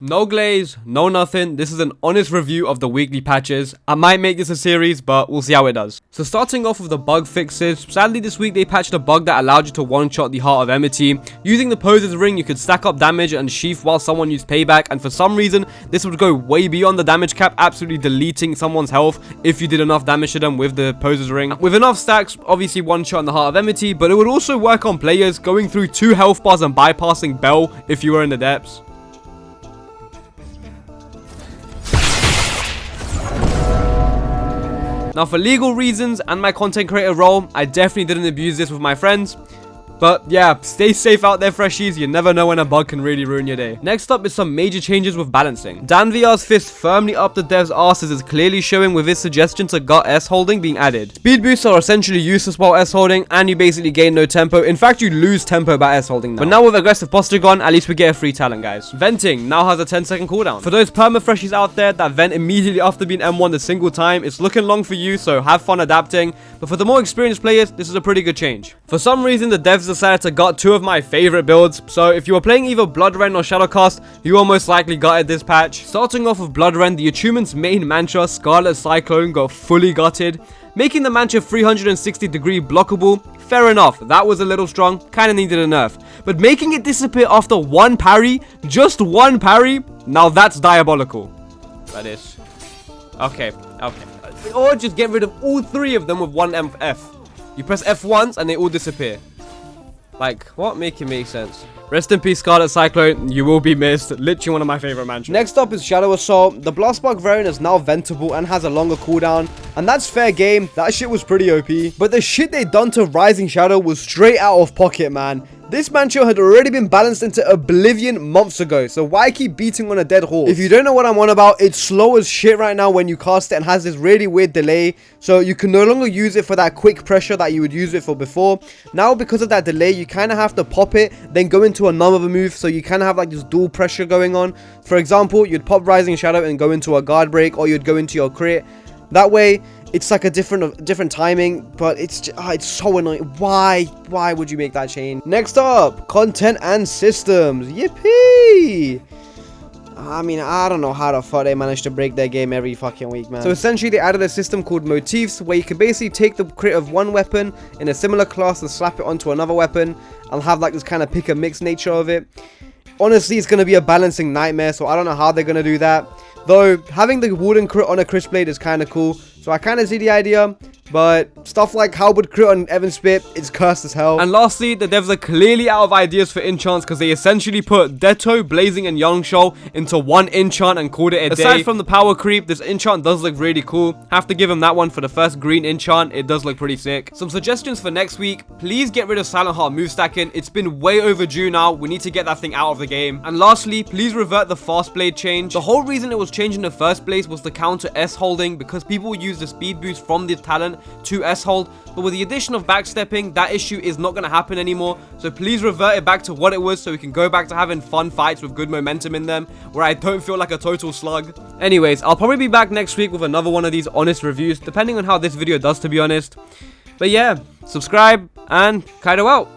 No glaze, no nothing. This is an honest review of the weekly patches. I might make this a series, but we'll see how it does. So starting off with the bug fixes, sadly this week they patched a bug that allowed you to one-shot the Heart of Enmity. Using the Poser's Ring, you could stack up damage and sheath while someone used payback, and for some reason, this would go way beyond the damage cap, absolutely deleting someone's health if you did enough damage to them with the Poser's Ring. With enough stacks, obviously one-shot in the Heart of Enmity, but it would also work on players going through 2 health bars and bypassing Bell if you were in the depths. Now for legal reasons and my content creator role, I definitely didn't abuse this with my friends. But yeah, stay safe out there, freshies. You never know when a bug can really ruin your day. Next up is some major changes with balancing. Dan VR's fist firmly up the dev's asses is clearly showing with his suggestion to gut S holding being added. Speed boosts are essentially useless while S holding, and you basically gain no tempo. In fact, you lose tempo by S holding now. But now with aggressive posture gone, at least we get a free talent, guys. Venting now has a 10-second cooldown. For those perma freshies out there that vent immediately after being M1 a single time, it's looking long for you, so have fun adapting. But for the more experienced players, this is a pretty good change. For some reason, the devs decided to gut 2 of my favorite builds, so if you were playing either Bloodrend or Shadowcast, you almost likely gutted this patch. Starting off with Bloodrend, the attunement's main mantra, Scarlet Cyclone, got fully gutted, making the mantra 360-degree blockable. Fair enough, that was a little strong, kinda needed a nerf. But making it disappear after 1 parry, just 1 parry, now that's diabolical. That is. Okay. Or just get rid of all 3 of them with 1 F. You press F once and they all disappear. Like, what? Make it make sense. Rest in peace, Scarlet Cyclone. You will be missed. Literally one of my favorite mantras. Next up is Shadow Assault. The Blast Spark variant is now ventable and has a longer cooldown. And that's fair game. That shit was pretty OP. But the shit they done to Rising Shadow was straight out of pocket, man. This mantra had already been balanced into oblivion months ago, so why keep beating on a dead horse? If you don't know what I'm on about, it's slow as shit right now when you cast it and has this really weird delay, so you can no longer use it for that quick pressure that you would use it for before. Now, because of that delay, you kind of have to pop it, then go into another move, so you kind of have like this dual pressure going on. For example, you'd pop Rising Shadow and go into a guard break, or you'd go into your crit. That way, it's like a different timing, but it's so annoying. Why would you make that change? Next up, content and systems. Yippee! I mean, I don't know how the fuck they managed to break their game every fucking week, man. So essentially, they added a system called motifs, where you can basically take the crit of one weapon in a similar class and slap it onto another weapon, and have like this kind of pick and mix nature of it. Honestly, it's going to be a balancing nightmare, so I don't know how they're going to do that. Though, having the wooden crit on a Crisp Blade is kind of cool, so I kind of see the idea. But stuff like Halberd crit on Evan Spit, it's cursed as hell. And lastly, the devs are clearly out of ideas for enchants because they essentially put Detto, Blazing, and Youngshol into 1 enchant and called it a day. Aside from the power creep, this enchant does look really cool. Have to give them that one for the first green enchant. It does look pretty sick. Some suggestions for next week. Please get rid of Silent Heart move stacking. It's been way overdue now. We need to get that thing out of the game. And lastly, please revert the Fast Blade change. The whole reason it was changed in the first place was to counter S holding because people use the speed boost from this talent to S hold, but with the addition of backstepping, that issue is not going to happen anymore. So please revert it back to what it was so we can go back to having fun fights with good momentum in them where I don't feel like a total slug. Anyways, I'll probably be back next week with another one of these honest reviews, depending on how this video does, to be honest. But yeah, subscribe and Kaido out.